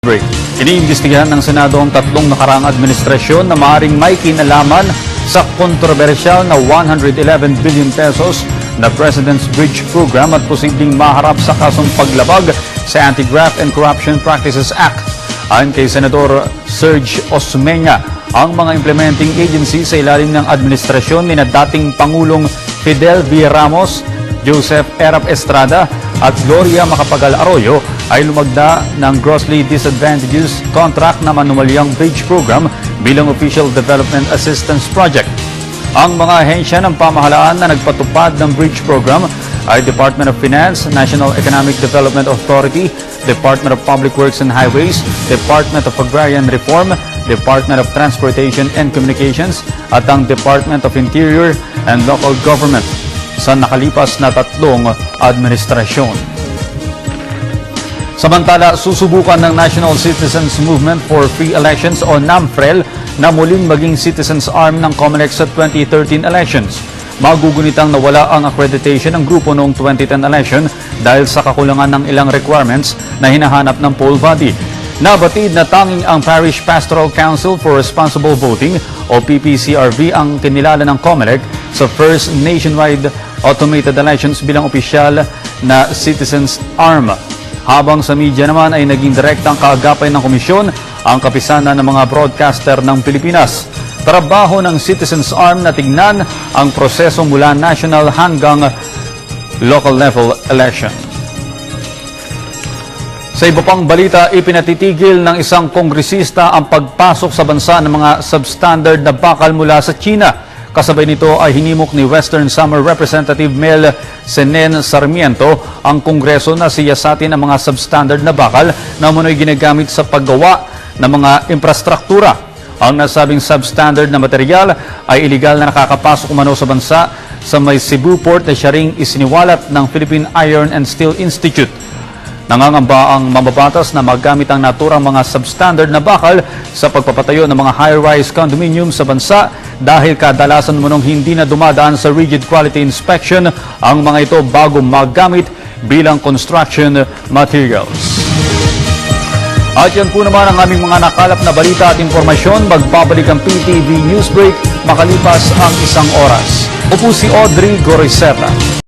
Break. Iniimbestigahan ng Senado ang tatlong nakaraang administrasyon na maaaring may kinalaman sa kontrobersyal na 111 billion pesos na President's Bridge Program at posibleng maharap sa kasong paglabag sa Anti-Graft and Corruption Practices Act. Ayon kay Senador Serge Osmeña, ang mga implementing agency sa ilalim ng administrasyon ni na dating Pangulong Fidel V. Ramos, Joseph Erap Estrada at Gloria Macapagal Arroyo ay lumagda ng grossly disadvantageous contract na manumalyang bridge program bilang official development assistance project. Ang mga ahensya ng pamahalaan na nagpatupad ng bridge program ay Department of Finance, National Economic Development Authority, Department of Public Works and Highways, Department of Agrarian Reform, Department of Transportation and Communications at ang Department of Interior and Local Government sa nakalipas na tatlong administrasyon. Samantala, susubukan ng National Citizens Movement for Free Elections o NAMFREL na muling maging citizens arm ng COMELEC sa 2013 elections. Magugunitang nawala ang accreditation ng grupo noong 2010 election dahil sa kakulangan ng ilang requirements na hinahanap ng poll body. Nabatid na tanging ang Parish Pastoral Council for Responsible Voting o PPCRV ang kinilala ng COMELEC sa first nationwide automated elections bilang opisyal na citizens arm. Habang sa media naman ay naging direktang kaagapay ng komisyon ang kapisanan ng mga broadcaster ng Pilipinas. Trabaho ng Citizens Arm na tignan ang proseso mula national hanggang local level election. Sa iba pang balita, ipinatitigil ng isang kongresista ang pagpasok sa bansa ng mga substandard na bakal mula sa China. Kasabay nito ay hinimok ni Western Samar Representative Mel Senen Sarmiento ang Kongreso na siyasatin ang mga substandard na bakal na umano'y ginagamit sa paggawa ng mga infrastruktura. Ang nasabing substandard na material ay iligal na nakakapasok umano sa bansa sa may Cebu port na siya ring isiniwalat ng Philippine Iron and Steel Institute. Nangangamba ang mambabatas na magamit ang naturang mga substandard na bakal sa pagpapatayo ng mga high-rise condominium sa bansa dahil kadalasan mo nung hindi na dumadaan sa rigid quality inspection ang mga ito bago magamit bilang construction materials. At yan po naman ang aming mga nakalap na balita at impormasyon. Magbabalik ang PTV Newsbreak makalipas ang isang oras. Opo si Audrey Goriseta.